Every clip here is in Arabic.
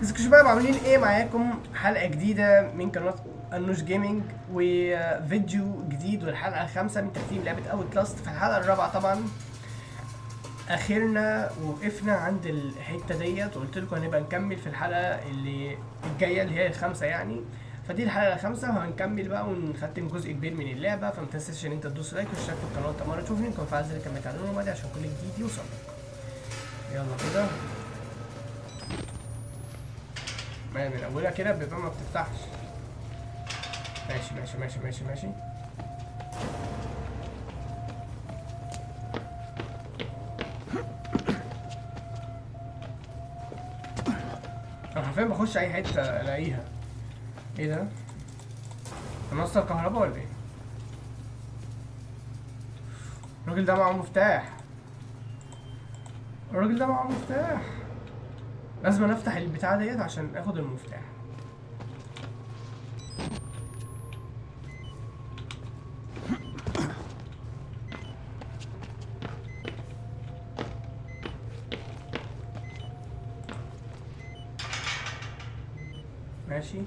ازيكم يا شباب، عاملين ايه؟ معاكم حلقة جديدة من قناة انوش جيمنج وفيديو جديد، والحلقة الخامسة من تختيم لعبة اوت لاست. في الحلقة الرابعة طبعا اخرنا وقفنا عند الحتة ديت، وقلت لكم هنبقى نكمل في الحلقة اللي الجاية اللي هي الخامسة يعني. فدي الحلقة الخامسة وهنكمل بقى ونختم جزء كبير من اللعبة. فما تنساش ان انت تدوس لايك وتشترك في القناة مرة تشوفني، كون فعل زر الكاميرا تعلموا عشان كل جديد يوصلك. يلا كده من اولها كده البيبان ما بتفتحش. ماشي ماشي ماشي ماشي ماشي. انا حرفيا بخش اي حته الاقيها. ايه ده؟ منصة الكهرباء ولا ايه؟ الراجل ده معاه مفتاح. الراجل ده معاه مفتاح. لازم أنا افتح البتاعه ديت عشان اخد المفتاح. ماشي.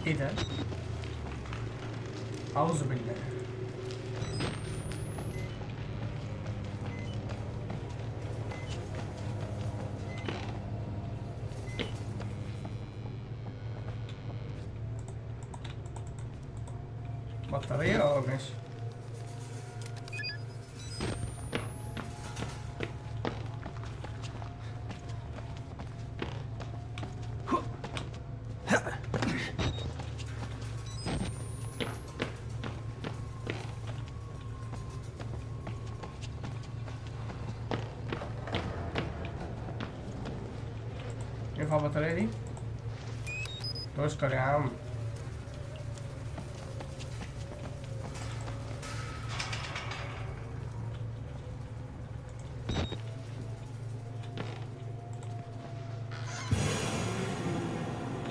ايه ده؟ اعوذ بالله. بطاريه، ماشي. ينفع البطاريه دي؟ تشكر يا عم.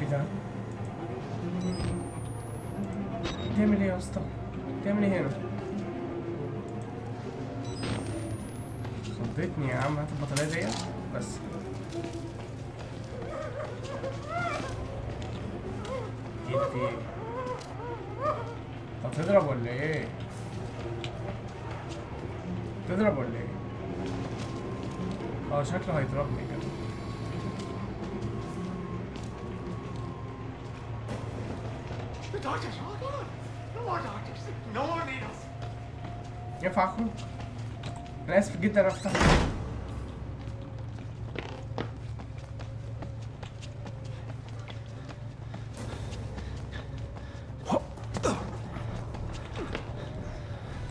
ايه ده؟ بتعمل ايه يا اسطى؟ بتعمل ايه هنا؟ خضتني يا عم. هات البطاريه ديت بس. ايه ده؟ في ايه؟ طب تضرب ولا ايه؟ تضرب ولا ايه؟ شكله هيضربني كده. The doctors are all gone. No more doctors. No more needles. ينفع اخرج؟ انا اسف جدا، انا فتحت.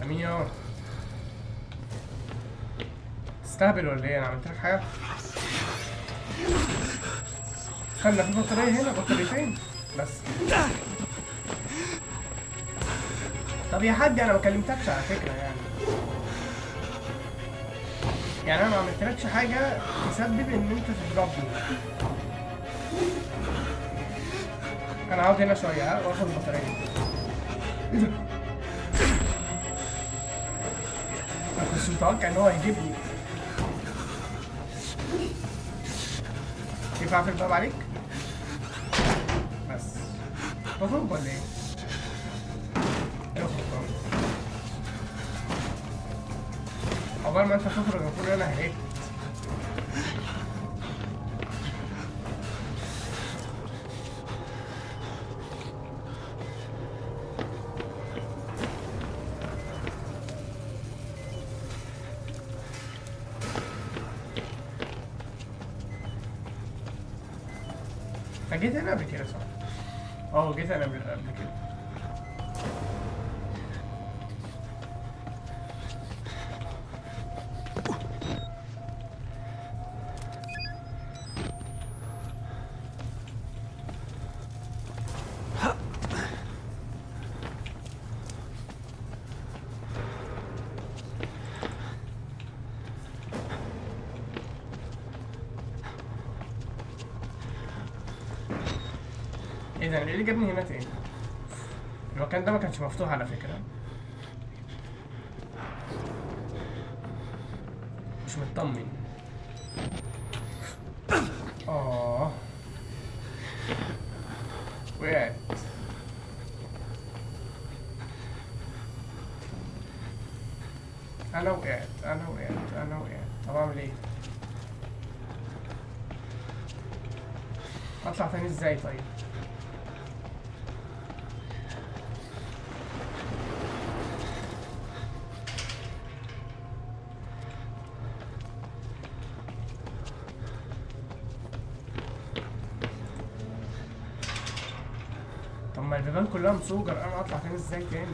امين يا تستهبل ولا ايه؟ انا عملت لك حاجه؟ خلنا في بطاريه هنا، بطاريتين بس. طب يا حاج انا ما كلمتكش على فكره يعني انا ما عملتلكش حاجه تسبب ان انت تضربني. انا هقعد هنا شويه واخد البطاريه. ايه ده؟ انا كنتش متوقع ان هو هيجيبني. ينفع اقفل الباب عليك؟ بس تخرج ولا ايه؟ اخرج طبعا. عقبال ما انت تخرج اكون انا هربت. انا جيت هنا قبل كده صح؟ جيت انا قبل كده. ده ايه اللي جابني هنا تاني؟ المكان ده ما كانش مفتوح على فكرة. مش مطمن. وقعت. انا وقعت. طب اعمل ايه؟ اطلع تاني ازاي طيب؟ طب ما البيبان كلها مسوجر، انا اطلع تاني ازاي تاني؟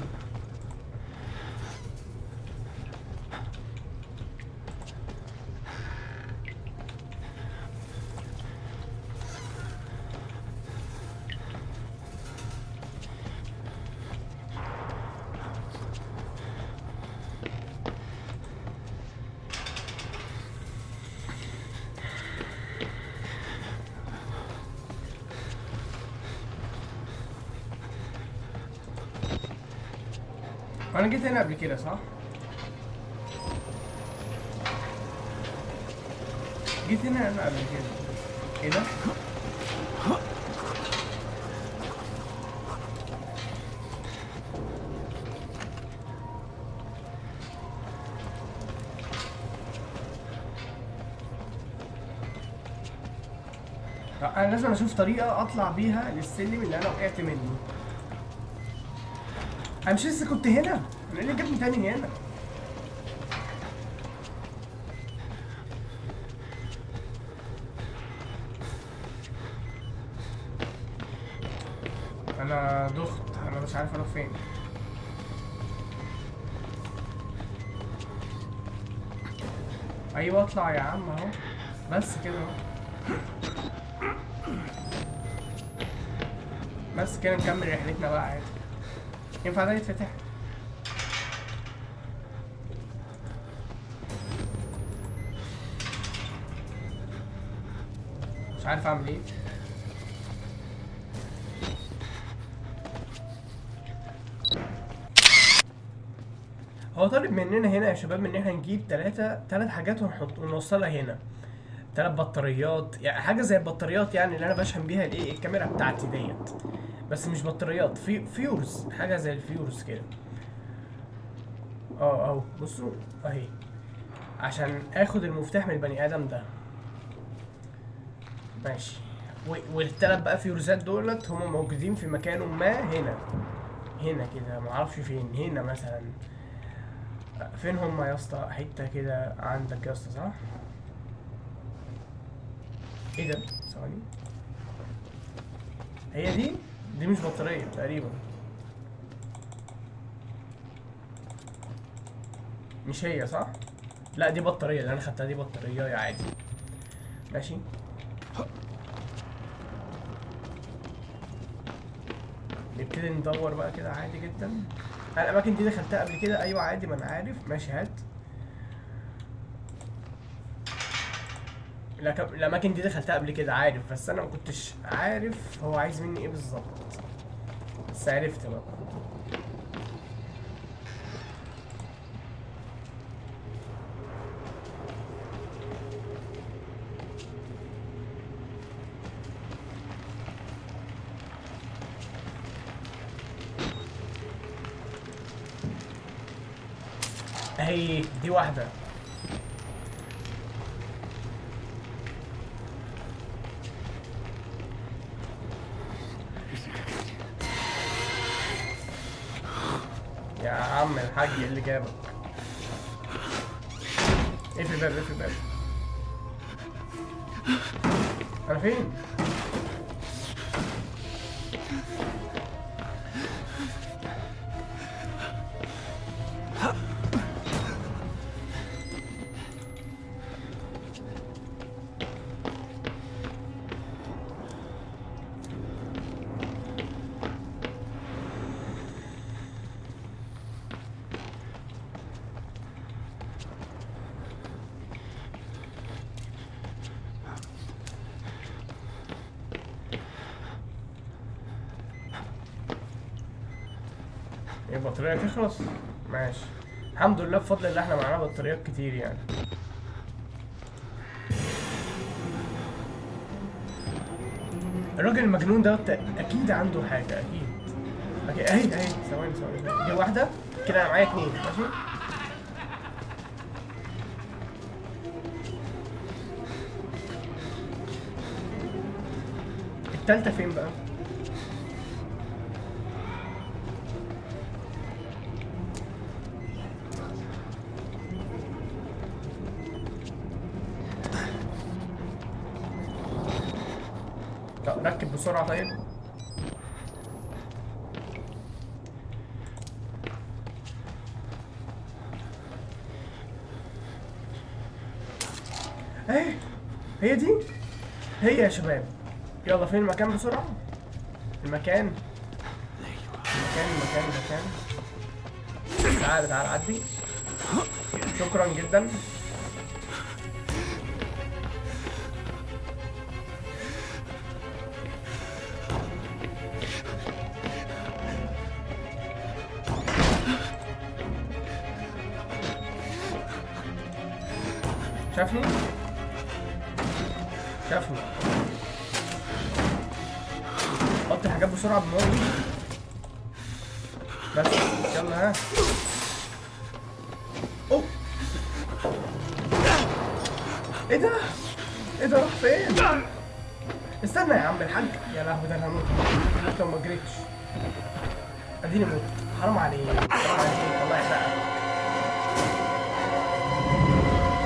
انا جيت هنا قبل كده صح؟ جيت هنا انا قبل كده. ايه ده؟ انا لازم اشوف طريقة اطلع بيها للسلم اللي انا وقعت منه. انا مش لسه كنت هنا؟ انا ايه اللي جابني تاني هنا؟ انا دخت، انا مش عارف اروح فين. ايوه اطلع يا عم اهو، بس كده اهو. بس كده نكمل رحلتنا بقى عادي. ينفع ده يتفتح؟ مش عارف اعمل ايه. هو طالب مننا هنا يا شباب ان احنا نجيب تلات حاجات ونوصلها هنا. 3 بطاريات، يعني حاجه زي البطاريات يعني اللي انا بشحن بيها الايه الكاميرا بتاعتي ديت. بس مش بطاريات، فيورز، حاجه زي الفيورز كده. اهو بصوا اهي، عشان اخد المفتاح من البني ادم ده. ماشي. والتلات بقى فيورزات دولت هما موجودين في مكان ما هنا كده، معرفش فين. هنا مثلا فين هما يا اسطى؟ حته كده عندك يا اسطى صح؟ ايه ده؟ ثواني. هي دي مش بطاريه تقريبا. مش هي صح؟ لا دي بطاريه، اللي انا خدتها دي بطاريه يا عادي. ماشي. نبتدي ندور بقى كده عادي جدا. الاماكن دي دخلتها قبل كده، ايوه عادي ما انا عارف. ماشي هات. الاماكن دي دخلتها قبل كده عارف، بس انا ما كنتش عارف هو عايز مني ايه بالظبط. بس عرفت بقى. اهي دي واحدة. يا عم الحاج ايه اللي جابك؟ اقفل الباب، اقفل الباب. انا فين؟ ايه البطارية تخلص؟ ماشي. الحمد لله بفضل الله احنا معانا بطاريات كتير يعني. الراجل المجنون دوت اكيد عنده حاجة اكيد. اهي ثواني دي واحدة كده، انا معايا اتنين ماشي. التالتة فين بقى؟ طب ركب بسرعة طيب. اهي هي دي، هي يا شباب. يلا فين المكان بسرعة؟ المكان. تعال عدي. شكرا جدا. شافني. حط الحاجات بسرعة بالنار دي. بس يلا ها. اوه ايه ده راح فين؟ استنى يا عم الحاج. يا لهوي ده انا هموت لو ما جريتش. اديني موت. حرام عليك الله يحرقك.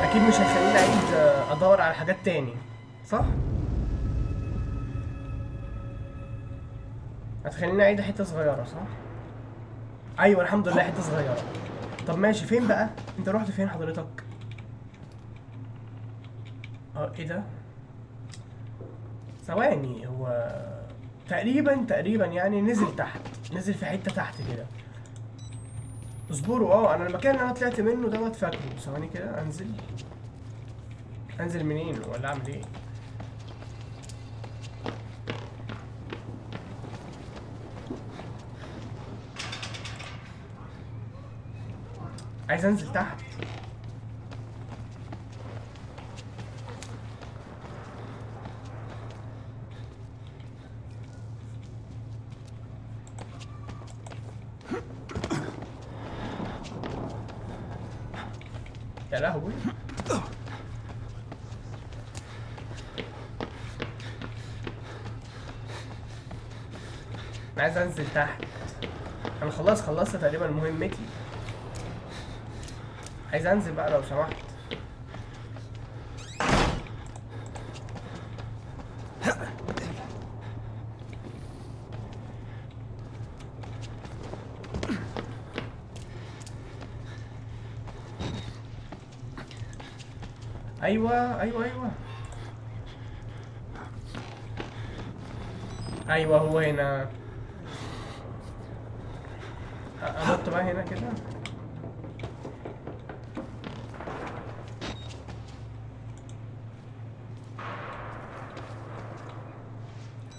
اكيد مش هيخليني اعيد ادور على حاجات تاني صح؟ هتخليني اعيد حته صغيره صح؟ ايوه الحمد لله حته صغيره. طب ماشي فين بقى؟ انت رحت فين حضرتك؟ ايه ده؟ ثواني هو تقريبا يعني نزل تحت، نزل في حته تحت كده. اصبروا انا المكان اللي انا طلعت منه دوت فاكره. ثواني كده انزل منين ولا اعمل ايه؟ عايز انزل تحت. يا لهوي انا عايز انزل تحت. انا خلصت تقريبا مهمتي. عايز انزل بقى لو سمحت. ايوه هو هنا. انط بقى هنا كده.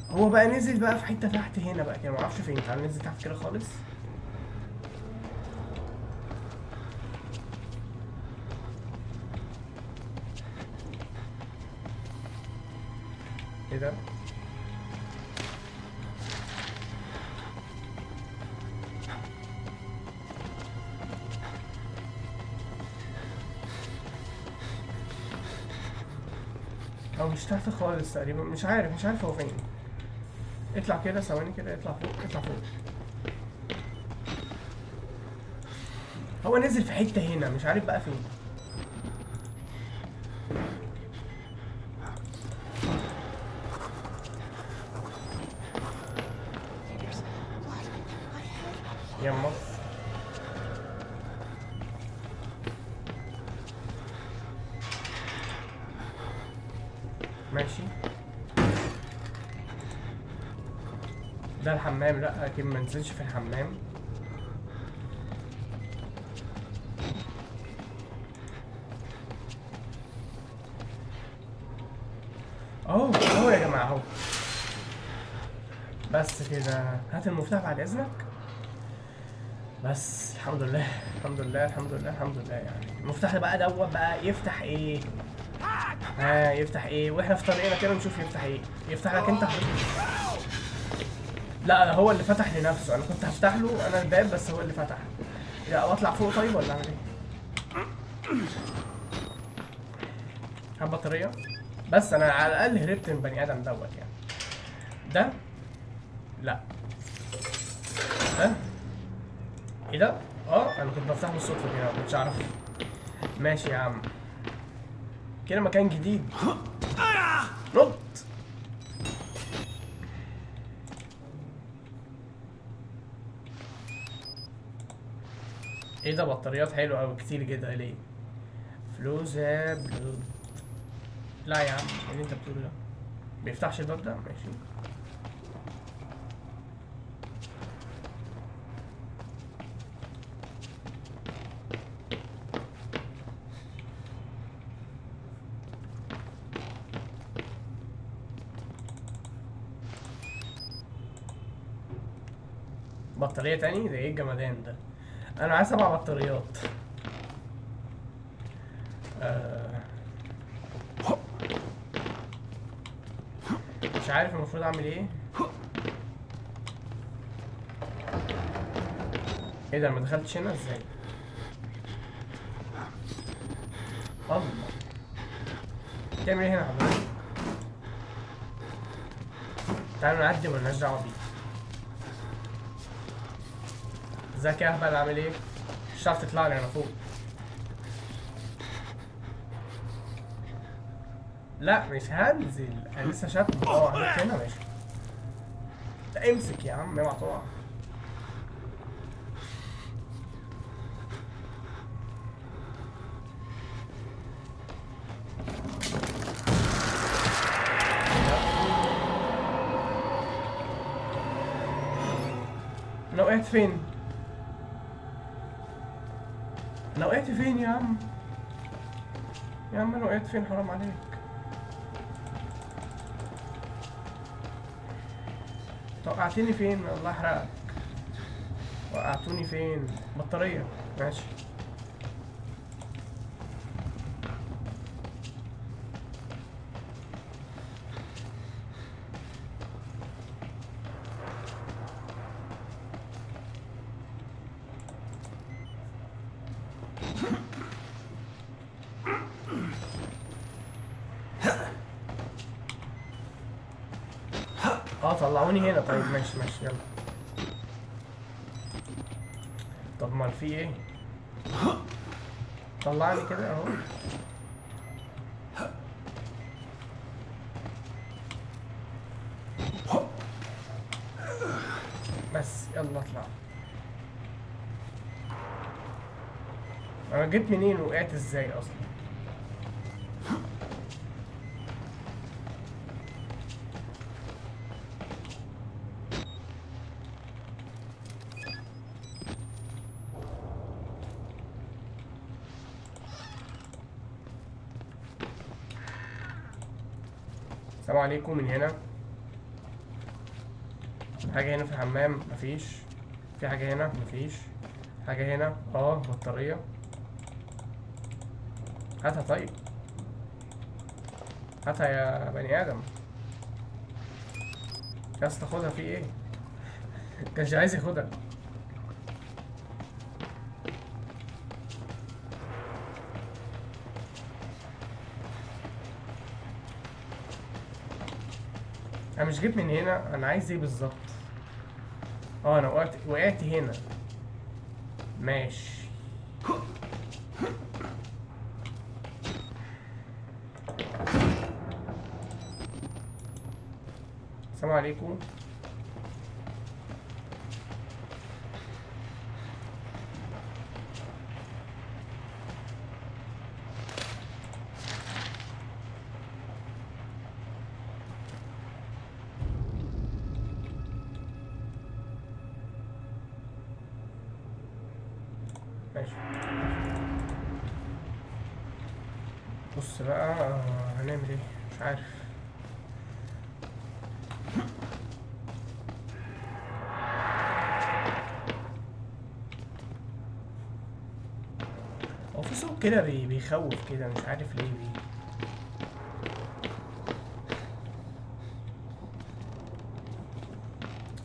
هو بقى نزل بقى في حته تحت هنا بقى كده، معرفش فين. تعال ننزل تحت كده خالص. ايه ده؟ هو مش تحت خالص تقريبا. مش عارف هو فين. اطلع كده ثواني كده. اطلع فوق. هو نزل في حته هنا مش عارف بقى فين. يما ماشي. ده الحمام. لا اكيد ما ننزلش في الحمام. اهو يا جماعه اهو. بس كده. هات المفتاح بعد اذنك. بس الحمد لله الحمد لله الحمد لله الحمد لله. يعني المفتاح بقى دوت بقى يفتح ايه؟ يفتح ايه؟ واحنا في طريقنا كده نشوف يفتح ايه. يفتح لك انت حضرتك؟ لا هو اللي فتح لنفسه، انا كنت هفتح له انا الباب بس هو اللي فتح. لا واطلع فوق طيب ولا اعمل ايه؟ هات بطارية بس انا على الاقل هربت من بني ادم دوت يعني. ده لا ده ايه ده؟ انا كنت بفتحه بالصدفة كده ما كنتش اعرف. ماشي يا عم كده مكان جديد. نط. ايه ده؟ بطاريات حلوة اوي كتير جدا ليه؟ فلوزة بلود. لا يا عم ايه اللي انت بتقوله ده؟ بيفتحش الباب ده؟ ماشي. بطارية تاني؟ ده ايه الجمدان ده؟ انا عايز 7 بطاريات. مش عارف المفروض اعمل ايه. ايه ده؟ أنا ما دخلتش هنا ازاي؟ الله تعمل ايه هنا حضرتك؟ تعالوا نعدي ملناش دعوة بيه. ازيك يا اهبل عامل ايه؟ مش هتعرف تطلع لي انا فوق. لا مش هنزل انا لسه شاتم. هنط هنا ماشي. لا امسك يا عم اوعى تقع. انا وقعت فين؟ انا وقعت فين يا عم؟ يا عم انا وقعت فين؟ حرام عليك. وقعتني فين؟ الله يحرقك. وقعتوني فين؟ بطارية ماشي. طلعوني هنا طيب ماشي ماشي يلا. طب امال في ايه؟ طلعني كده اهو. بس يلا اطلع. انا جيت منين وقعت ازاي اصلا؟ السلام عليكم. من هنا حاجة هنا في الحمام؟ مفيش. في حاجة هنا؟ مفيش. حاجة هنا؟ بطارية. هاتها طيب. هاتها يا بني آدم. بس تاخدها في ايه؟ كانش عايز ياخدها. انا مش جيت من هنا. انا عايز ايه بالظبط؟ انا وقعت هنا ماشي. السلام عليكم. ماشي بص بقى هنعمل ايه؟ مش عارف. هو في صوت كده بيخوف كده، مش عارف ليه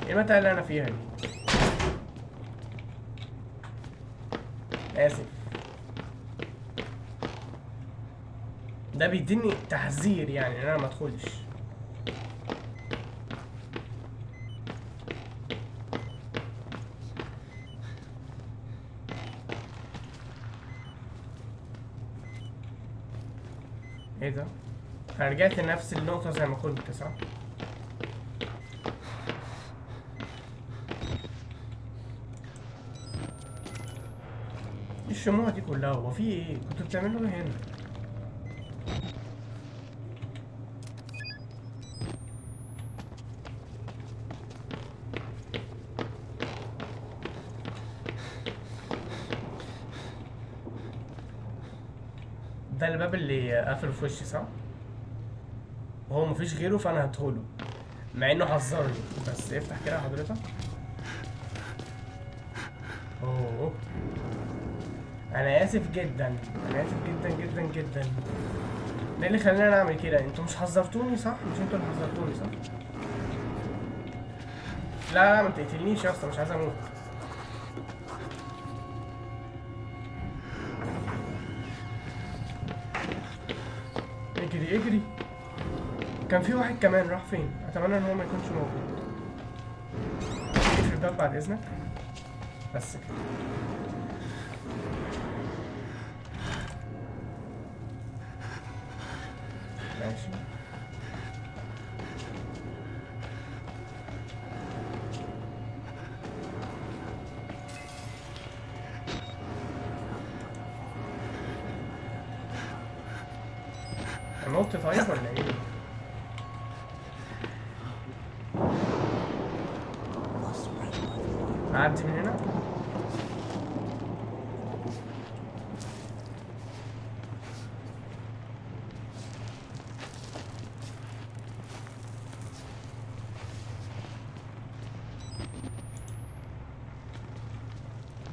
ايه المتاهة اللي انا فيها دي؟ اسف. ده بيديني تحذير يعني ان انا ما ادخلش. ايه ده؟ انا رجعت لنفس النقطة زي ما كنت، صح؟ الشموع دي كلها، هو في ايه؟ كنتوا بتعملوا ايه هنا؟ ده الباب اللي قافل في وشي، صح؟ وهو مفيش غيره فانا هدخله، مع انه حذرني. بس افتح كده حضرتك. اوه، انا اسف جدا، انا اسف جدا جدا جدا. ده اللي خلاني انا اعمل كده. انتوا مش حذرتوني صح؟ مش انتوا اللي حذرتوني صح؟ لا لا، ما تقتلنيش يا اسطى، مش عايز اموت. اجري اجري. كان في واحد كمان، راح فين؟ اتمنى ان هو ما يكونش موجود. اقفل الباب بعد اذنك. بس كده. ماشي. نط طيب ولا ايه؟ اعدي من هنا؟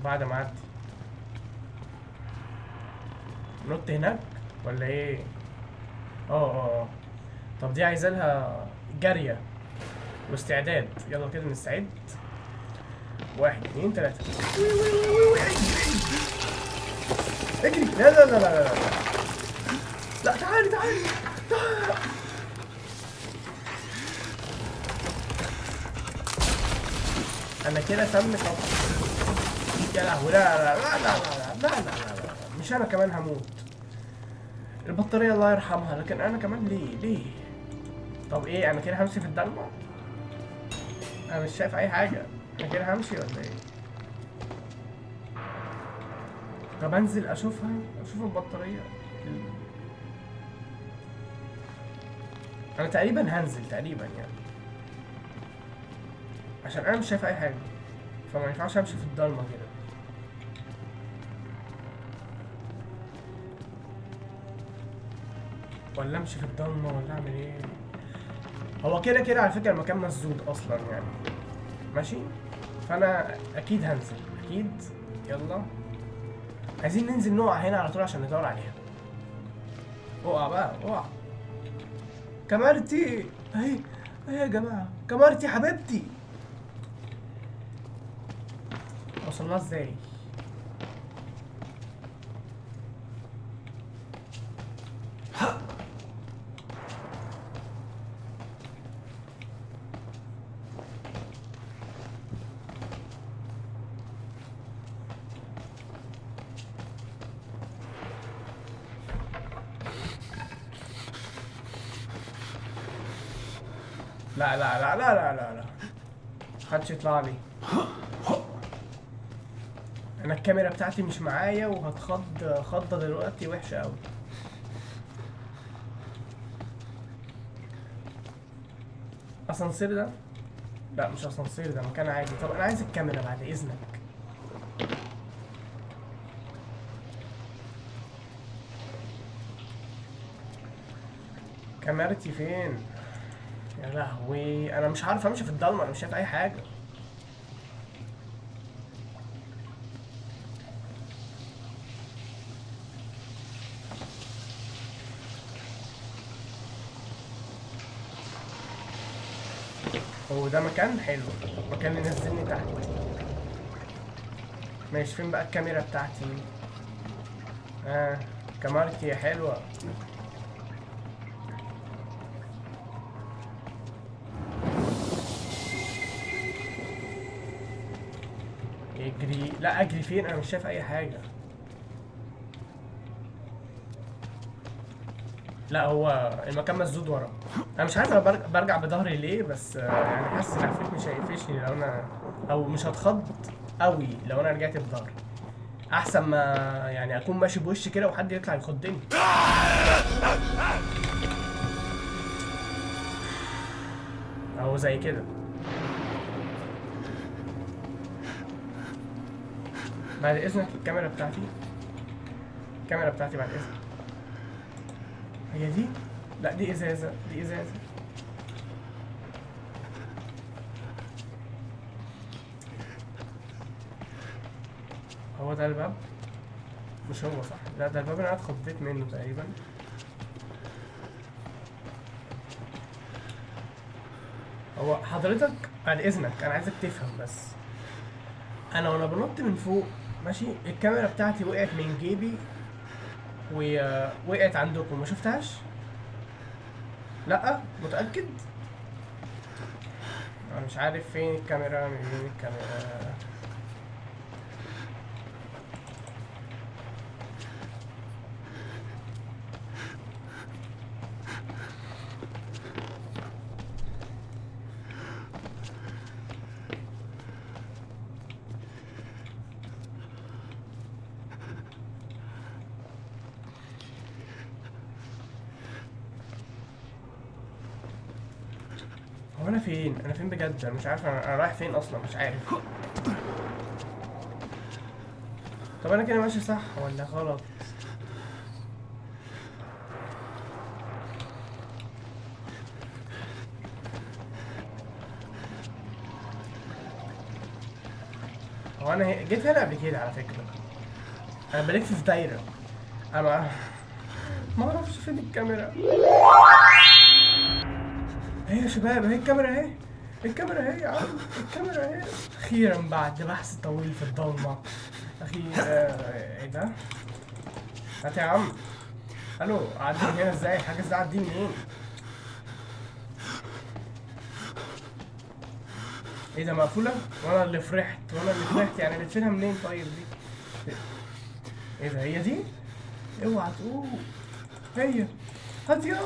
بعد ما اعدي نط هناك ولا ايه؟ اه. طب دي عايزه لها جاريه واستعداد. يلا كده نستعد. 1 2 3. اجري. لا لا لا لا لا لا، تعالي تعالي تعالي. انا كده سمك اصلا. يا لهوي، لا لا لا لا لا لا لا لا، مش انا كمان هموت. البطارية الله يرحمها، لكن انا كمان ليه؟ طب ايه، انا كده همشي في الضلمة؟ انا مش شايف اي حاجة. انا كده همشي ولا ايه؟ طب انزل اشوف البطارية. انا تقريبا هنزل تقريبا يعني، عشان انا مش شايف اي حاجة، فما ينفعش امشي في الضلمة كده. ولا امشي في الضلمة ولا اعمل ايه؟ هو كده كده على فكرة المكان مسدود اصلا يعني. ماشي، فانا اكيد هنزل اكيد. يلا، عايزين ننزل نقع هنا على طول عشان ندور عليها. اقع بقى اقع. كاميرتي اهي اهي يا جماعة، كاميرتي حبيبتي. وصلنا ازاي؟ لا لا لا لا لا لا لا، محدش يطلع لي. انا الكاميرا بتاعتي مش معايا وهتخض خضه دلوقتي وحشه قوي. اسانسير ده؟ لا مش اسانسير، ده مكان عادي. طب انا عايز الكاميرا بعد اذنك. كاميرتي فين؟ يا لهوي، انا مش عارف امشي في الضلمه، انا مش شايف اي حاجه. هو ده مكان حلو، مكان ينزلني تحت. ماشي، فين بقى الكاميرا بتاعتي؟ كاميرتي حلوة. اجري، لا اجري فين؟ انا مش شايف اي حاجة. لا هو المكان مسدود ورا. انا مش عارف انا برجع بظهري ليه، بس يعني حاسس ان العفريت مش هيقفشني لو انا، او مش هتخض قوي لو انا رجعت بظهري. احسن ما يعني اكون ماشي بوشي كده وحد يطلع يخضني. او زي كده. بعد اذنك الكاميرا بتاعتي، الكاميرا بتاعتي بعد اذنك. هي دي؟ لا دي ازازة، دي ازازة. هو ده الباب؟ مش هو صح؟ لا ده الباب اللي انا اتخضيت منه تقريبا. هو حضرتك بعد اذنك انا عايزك تفهم بس. انا وانا بنط من فوق ماشي، الكاميرا بتاعتي وقعت من جيبي ووقعت عندكم، ما شفتهاش؟ لا متأكد؟ انا مش عارف فين الكاميرا، من فين الكاميرا. هو انا فين؟ انا فين بجد؟ انا مش عارف انا رايح فين اصلا، مش عارف. طب انا كده ماشي صح ولا غلط؟ هو انا جيت هنا قبل كده على فكرة. انا بلف في دايرة. انا ما اعرفش فين الكاميرا. اهي يا شباب، اهي الكاميرا اهي. الكاميرا اهي يا عم، الكاميرا اهي. اخيرا بعد بحث طويل في الضلمة. اخيرا. ايه ده؟ هات يا عم. الو، اعدي من هنا ازاي؟ الحاجز ده اعديه منين؟ ايه ده مقفولة؟ وانا اللي فرحت، يعني نقفلها منين طيب دي؟ ايه ده، هي دي؟ اوعى تقول هي. هات يا،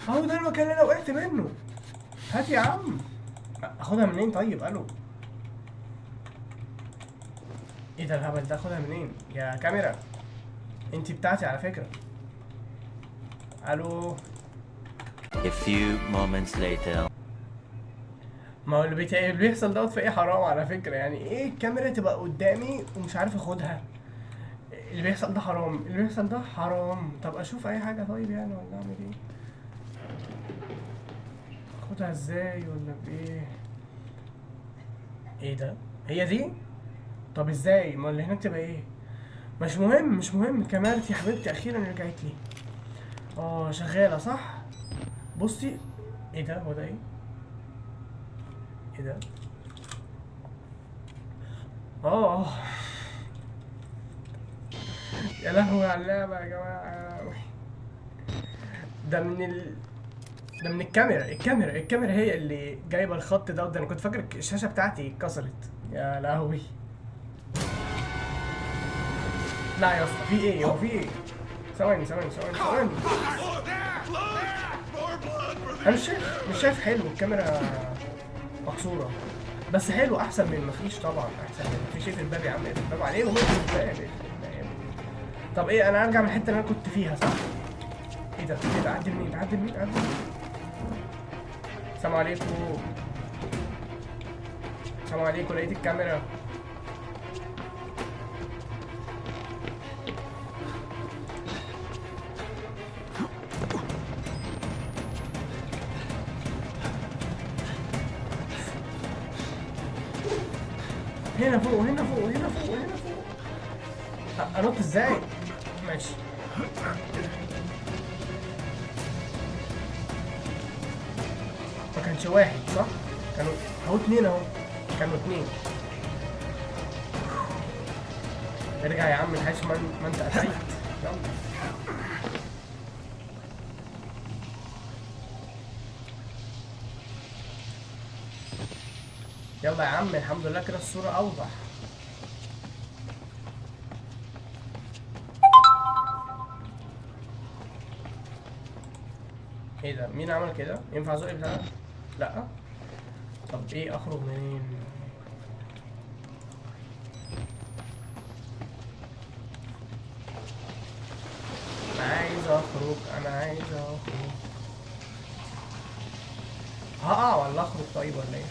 اهو ده المكان اللي انا وقعت منه. هات يا عم. اخدها منين طيب؟ الو. ايه ده الهبل ده؟ اخدها منين يا كاميرا؟ انتي بتاعتي على فكرة. الو. A few moments later. ما هو اللي بيحصل دوت في ايه حرام على فكرة. يعني ايه الكاميرا تبقى قدامي ومش عارف اخدها؟ اللي بيحصل ده حرام، اللي بيحصل ده حرام. طب اشوف اي حاجة طيب يعني، ولا اعمل ايه؟ اخدها ازاي ولا بايه؟ ايه ده؟ هي دي؟ طب ازاي؟ ما اللي هناك تبقى ايه؟ مش مهم، مش مهم. كاميرتي يا حبيبتي اخيرا رجعت لي. شغالة صح؟ بصي. ايه ده؟ هو ده ايه؟ ايه ده؟ يا لهوي على اللعبة يا جماعة. ده من الكاميرا هي اللي جايبة الخط ده انا كنت فاكر الشاشة بتاعتي اتكسرت. يا لهوي. لا يا اسطى، في ايه؟ هو في ايه؟ ثواني. انا مش شايف حلو. الكاميرا مكسورة. بس حلو، احسن من مفيش طبعا. احسن من مفيش. ايه في الباب يا عم؟ اقفل الباب عليه ومقفل الباب. طب ايه، انا ارجع من الحته اللي انا كنت فيها صح؟ ايه ده؟ اعدي منين؟ السلام عليكم. لقيت الكاميرا. هنا فوق. انط ازاي؟ ماشي. ما كانش واحد صح؟ كانوا اهو اتنين اهو. كانوا اتنين. ارجع يا عم من حيث ما انت اتيت. يلا. يلا يا عم الحمد لله كده الصورة أوضح. ايه ده؟ مين عمل كده؟ ينفع ازق بتاع ده؟ لأ. طب ايه أخرج منين؟ أنا عايز أخرج، أنا عايز أخرج. هقع ولا أخرج طيب ولا ايه؟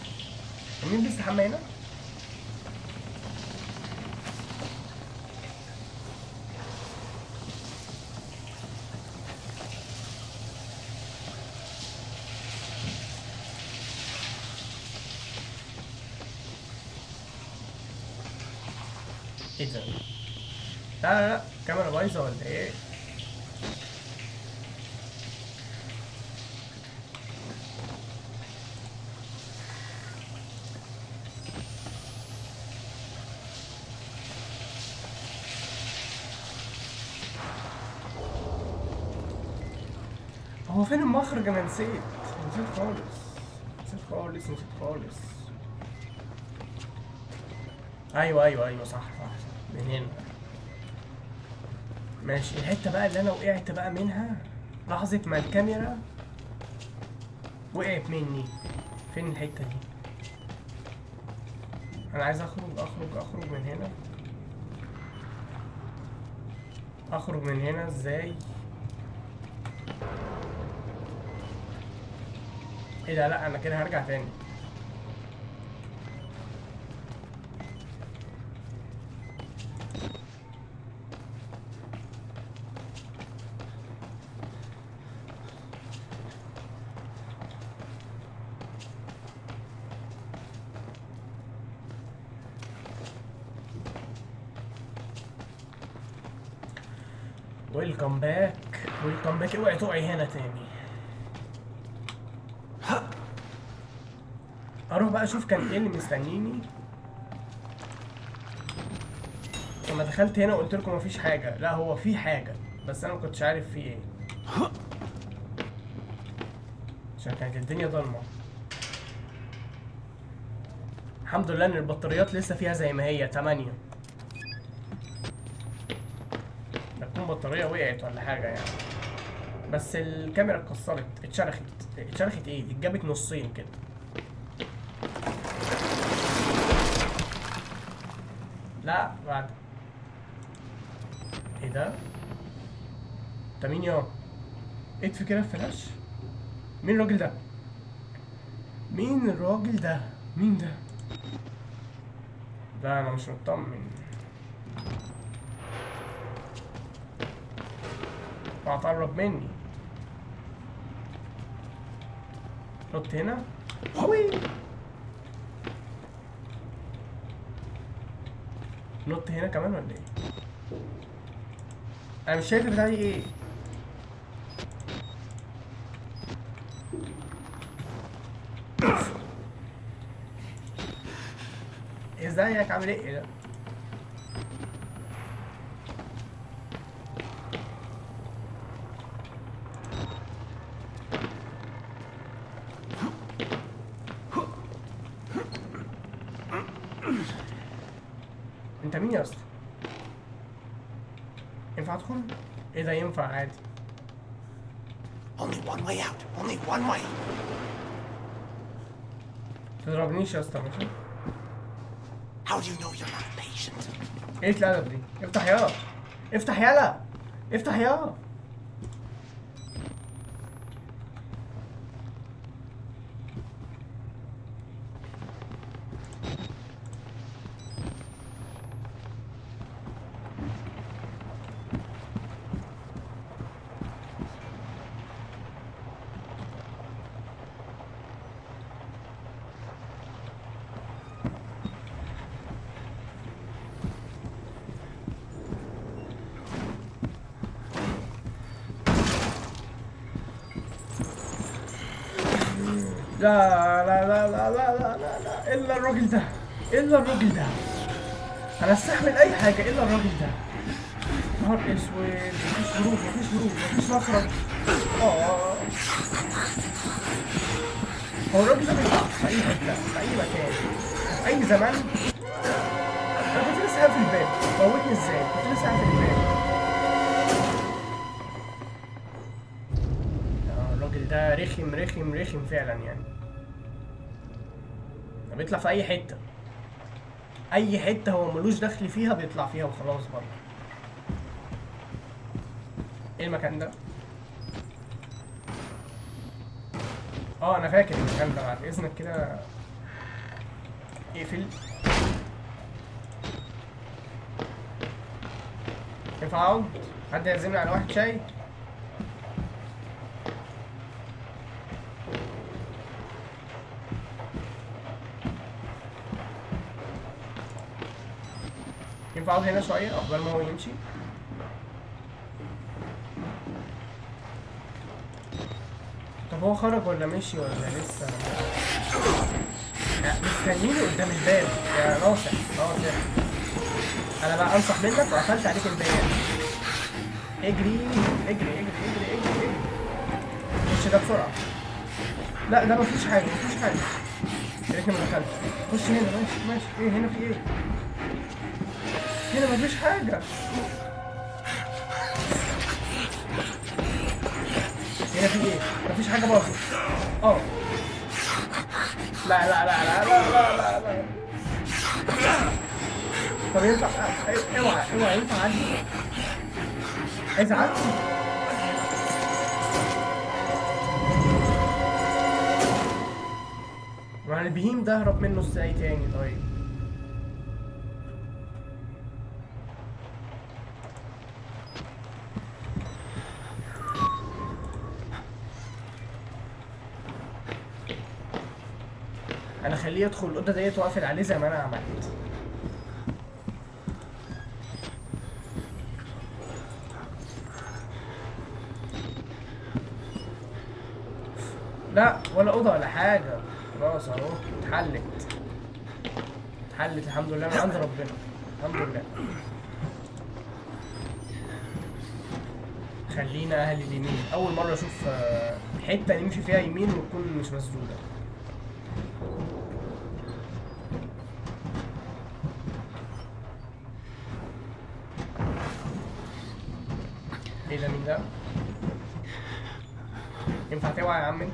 مين بيستحمى هنا؟ ايه ده؟ لا لا لا، الكاميرا بايظة ولا ايه؟ هو فين المخرج؟ انا نسيت خالص. نسيت خالص. ايوه صح. من هنا. ماشي. الحته بقى اللي انا وقعت بقى منها لحظه ما الكاميرا وقعت مني. فين الحته دي؟ انا عايز اخرج من هنا. اخرج من هنا ازاي؟ ايه ده؟ لا انا كده هرجع تاني. ويلكم باك. اوعي تقعي هنا تاني. اروح بقى اشوف كان ايه اللي مستنيني. لما دخلت هنا قلت لكم مفيش حاجه. لا هو في حاجه بس انا ما كنتش عارف في ايه عشان كانت الدنيا ضلمه. الحمد لله ان البطاريات لسه فيها زي ما هي 8. ده تكون بطاريه وقعت ولا حاجه يعني. بس الكاميرا اتكسرت. اتشرخت ايه؟ اتجابت نصين كده. لا بعد. ايه ده؟ انت مين يا؟ اطفي كده الفلاش. مين الراجل ده؟ مين ده؟ لا انا مش مطمن. هتقرب مني. نط هنا. هوي. نط هنا كمان ولا ايه؟ انا مش شايف البتاعة دي ايه. ازيك عامل ايه ده؟ انت مين يا اسطى؟ ينفع ادخل؟ ايه ده؟ ينفع عادي. Only one way out. Only one way. تضربنيش يا اسطى ماشي؟ How do you know you're not patient? ايه الادب دي؟ افتح يلا. افتح يلا. لا لا لا لا لا لا لا لا، الا الراجل ده، الا الراجل ده. انا استحمل اي حاجه الا الراجل ده. نهار اسود، مفيش هروب مفيش هروب مفيش مخرج. هو الراجل ده بيطلع في اي حته في اي مكان في اي زمان. انا كنت لسه قاعد في الباب، موتني ازاي؟ كنت لسه قاعد في الباب. الراجل ده رخم رخم رخم فعلا يعني. بيطلع في اي حته، اي حته هو ملوش دخل فيها بيطلع فيها وخلاص برضه. ايه المكان ده؟ انا فاكر المكان ده، بعد اذنك كده اقفل. ينفع اقعد؟ حد يعزمني على واحد شاي؟ ينفع اقعد هنا شويه عقبال ما هو يمشي؟ طب هو خرج ولا مشي ولا لسه؟ مستنيني قدام الباب يا ناصح. ناصح، انا بقى انصح منك وقفلت عليك الباب. اجري اجري اجري اجري اجري اجري. خش ده بسرعه. لا ده مفيش حاجه مفيش حاجه. يا ريتني ما دخلت. خش هنا. ماشي ماشي. ايه هنا في ايه؟ هنا مفيش حاجه. هنا في ايه؟ مفيش حاجه باظت. لا لا لا لا لا لا لا لا. طب ينفع؟ اوعى اوعى، ينفع اعدي؟ عايز اعدي. ما البهيم ده اهرب منه ازاي تاني طيب؟ انا خليه يدخل الاوضه ديت واقفل عليه زي ما انا عملت. لا ولا اوضه ولا حاجه، خلاص اهو اتحلت. اتحلت الحمد لله من عند ربنا، الحمد لله. خلينا اهل اليمين. اول مره اشوف حته نمشي فيها يمين وتكون مش مسدوده. ايه ده؟ مين ده؟ ينفع توعى يا عم انت؟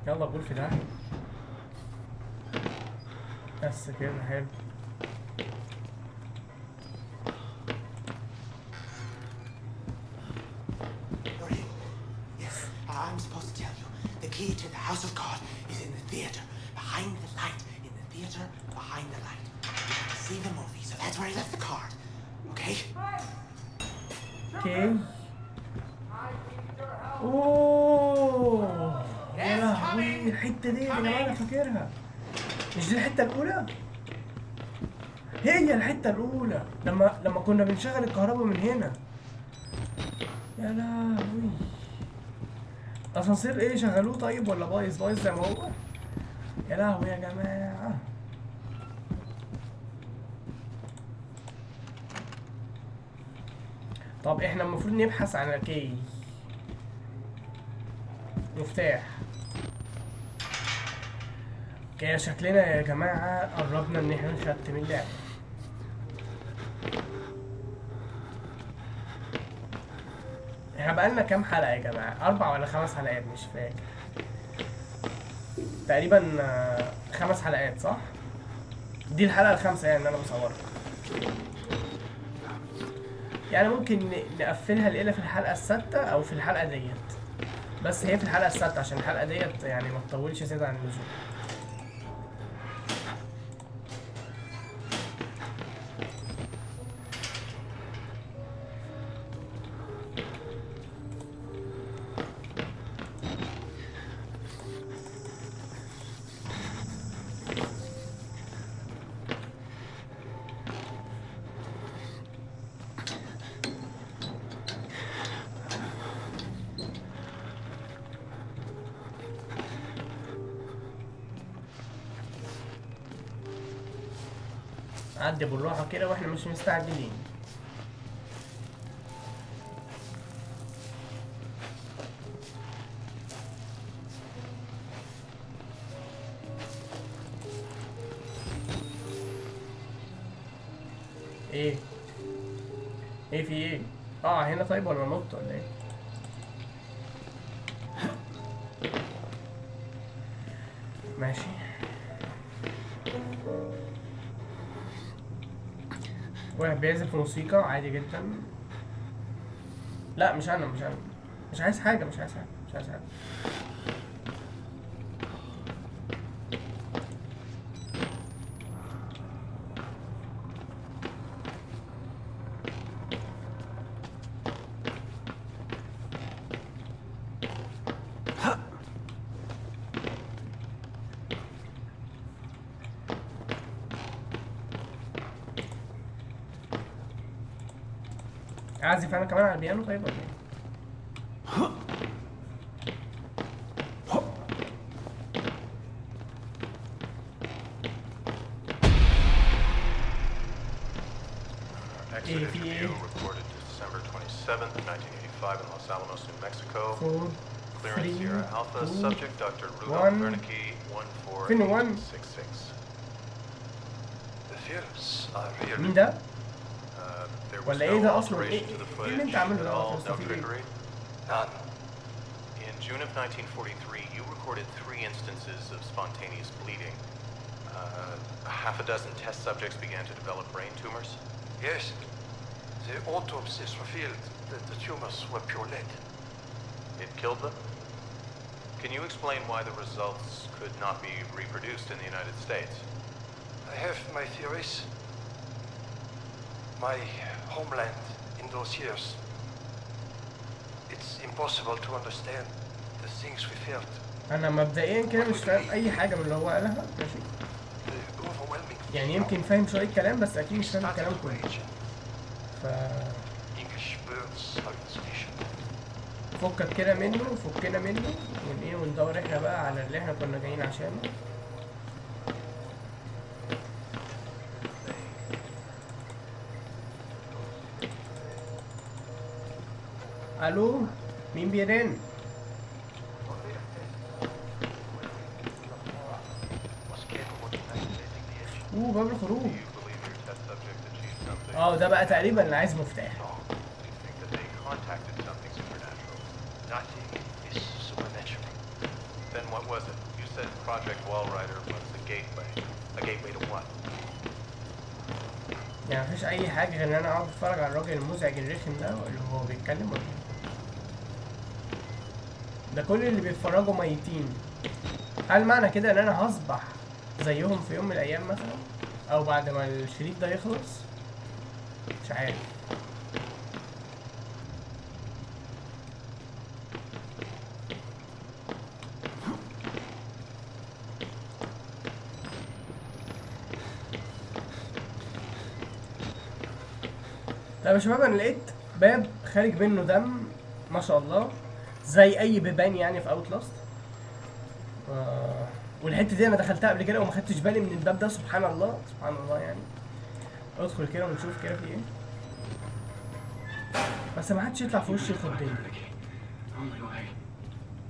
يلا قول في ده. بس كده حلو. Yes, I'm supposed to tell you. The key to the house of God is in the theater, behind the light. In the theater, behind the light. You have to see the movie, so that's where I left the card. Okay? اوكي. اوه يا لهوي، الحته دي يا جماعه انا فاكرها. مش دي الحته الاولى؟ هي الحته الاولى لما كنا بنشغل الكهرباء من هنا. يا لهوي. اسانسير ايه؟ شغلوه طيب ولا بايظ؟ بايظ زي ما هو. يا لهوي يا جماعه. طب احنا المفروض نبحث عن كي مفتاح. كده شكلنا يا جماعة قربنا ان احنا نختم اللعبة. احنا بقالنا كام حلقة يا جماعة؟ 4 ولا 5 حلقات مش فاكر. تقريبا 5 حلقات صح؟ دي الحلقة ال5 يعني اللي انا بصورها. يعني ممكن نقفلها الليلة في الحلقة السادسة او في الحلقة ديت. بس هي في الحلقة السادسة عشان الحلقة ديت يعني ما تطولش زيادة عن اللزوم. عدي بالراحه كده واحنا مش مستعجلين. ايه ايه في ايه؟ هنا طيب ولا نط ولا ايه؟ ماشي. واحد بيعزف موسيقى عادي جدا. لا مش انا مش عايز حاجة مش عايز حاجة. اعزف انا كمان على البيانو طيب ولا ايه؟ Exit interview recorded December 27th, 1985 in Los Alamos, New Mexico. 4 Clearance Sierra 3 Alpha. 2 Subject Dr. Rudolph 1. Wernicke, فين 1؟ 14866. The films are real. مين ده؟ There was ولا ايه no ده اصلا؟ alteration ايه to the اللي انت footage عامله at ده all, اصلا؟ Dr. Hickory? None. In June of 1943, you recorded 3 instances of spontaneous bleeding. Half a dozen test subjects began to develop brain tumors. Yes. The autopsies revealed that the tumors were pure lead. It killed them? Can you explain why the results could not be reproduced in the United States? I have my theories. My homeland in those years. It's impossible to understand the things we felt. انا مبدئيا كده مش فاهم اي حاجة من اللي هو قالها. ماشي. The overwhelming يعني يمكن فاهم شوية كلام بس اكيد مش فاهم الكلام كله. ف English birds hallucination. فكك كده منه فكنا منه وندور احنا بقى على اللي احنا كنا جايين عشانه. الو مين بيرن؟ Was capable of manipulating the engine. باب الخروج. Do you believe your test subject achieved something? ده بقى تقريبا اللي عايز مفتاح. Do you think that they contacted something supernatural? Nothing is supernatural. Then what was it? You said Project Wallrider was a gateway. A gateway to what? يعني مفيش اي حاجة غير ان انا اقعد اتفرج على الراجل المزعج الرخم ده اللي هو بيتكلم ولا ايه؟ ده كل اللي بيتفرجوا ميتين. هل معنى كده ان انا هصبح زيهم في يوم من الايام مثلا؟ او بعد ما الشريط ده يخلص؟ مش عارف. طيب يا شباب انا لقيت باب خارج منه دم ما شاء الله زي اي بيبان يعني في اوتلاست. والحته دي انا دخلتها قبل كده وما خدتش بالي من الباب ده. سبحان الله سبحان الله يعني. ادخل كده ونشوف كده في ايه. بس ما حدش يطلع في وشي يخضني.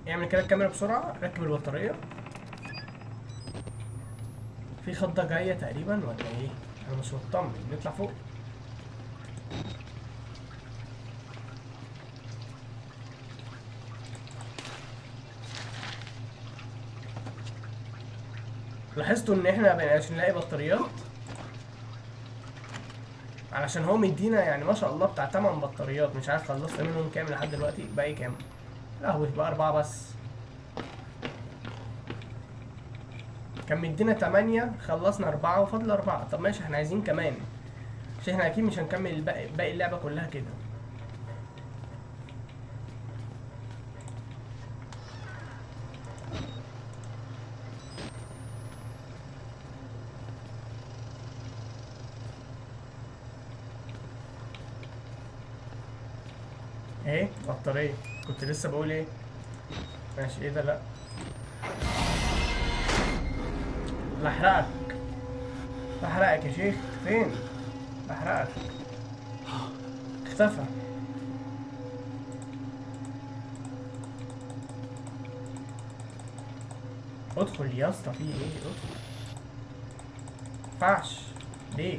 اعمل كده الكاميرا بسرعه. ركب البطاريه. في خضه جايه تقريبا ولا ايه؟ انا مش مطمن. نطلع فوق. لاحظتوا ان احنا عشان نلاقي بطاريات علشان هو مدينا يعني ما شاء الله بتاع 8 بطاريات. مش عارف خلصت منهم كام لحد دلوقتي. باقي كام؟ لهوي بقى 4 بس. كان مدينا 8 خلصنا 4 وفاضل 4. طب ماشي احنا عايزين كمان عشان احنا اكيد مش هنكمل باقي اللعبة كلها كده. ايه بطارية. كنت لسه بقول ايه؟ ماشي. ايه ده؟ لا لا احرقك. بحرقك يا شيخ، فين؟ بحرقك. اختفى. ادخل يا اسطى، في ايه؟ ادخل. مينفعش. ليه؟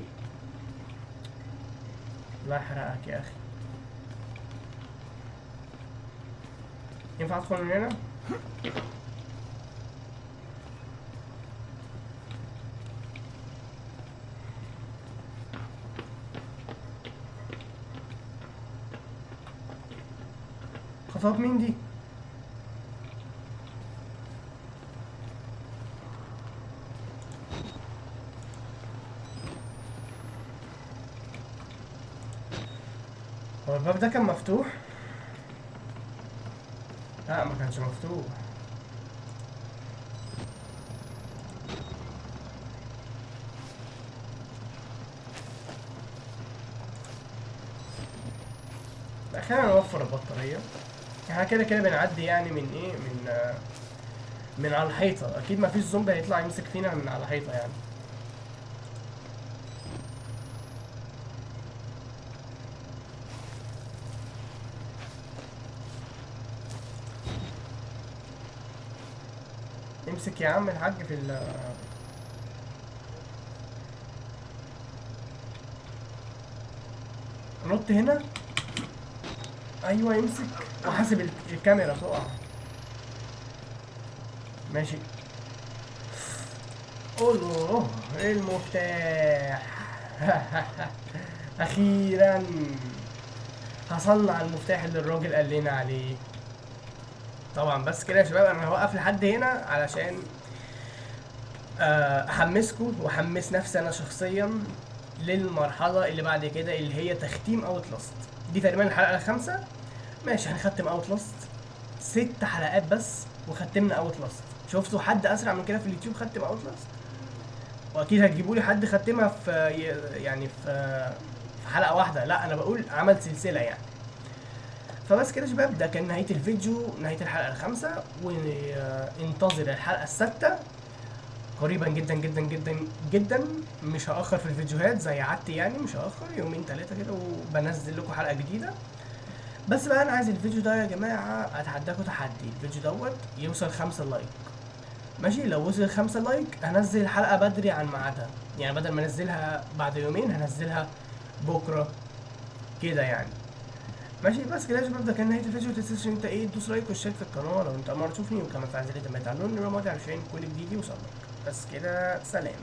الله يحرقك يا اخي. ينفع ادخل من هنا؟ خطوات مين دي؟ هو الباب ده كان مفتوح؟ لا ما كانش مفتوح. خلينا نوفر البطارية. احنا كده كده بنعدي يعني من ايه، من على الحيطة. اكيد مفيش زومبي هيطلع يمسك فينا من على الحيطة يعني. امسك يا عم الحاج في نط هنا. ايوه يمسك وحاسب الكاميرا تقع. ماشي. اوه المفتاح. اخيرا هصنع المفتاح اللي الراجل قال لنا عليه. طبعا بس كده يا شباب، انا هوقف لحد هنا علشان احمسكم واحمس نفسي انا شخصيا للمرحله اللي بعد كده، اللي هي تختيم اوتلاست. دي تقريبا الحلقه الخامسة. ماشي هنختم اوتلاست 6 حلقات بس وختمنا اوتلاست. شفتوا حد اسرع من كده في اليوتيوب ختم اوتلاست؟ واكيد هتجيبوا لي حد ختمها في يعني في حلقه واحده. لا انا بقول عمل سلسله يعني. فبس كده يا شباب، ده كان نهايه الفيديو، نهايه الحلقه الخامسة. وانتظر الحلقه السادسة قريبا جدا جدا جدا جدا. مش هاخر في الفيديوهات زي عادتي يعني، مش هاخر 2-3 كده وبنزل لكم حلقه جديده. بس بقى انا عايز الفيديو ده يا جماعه اتحداكم تحدي، الفيديو دوت يوصل 5 لايك. ماشي، لو وصل 5 لايك هنزل الحلقه بدري عن ميعادها، يعني بدل ما انزلها بعد يومين هنزلها بكره كده يعني. ماشي بس كده يا شباب، ده كان نهايه الفيديو. متنساش ان انت ايه تدوس لايك واشترك في القناه لو انت اول مره تشوفني، وكمان فعل زر التنبيهات على النون لما اجي عشان كل جديد يوصلك. بس كده سلام.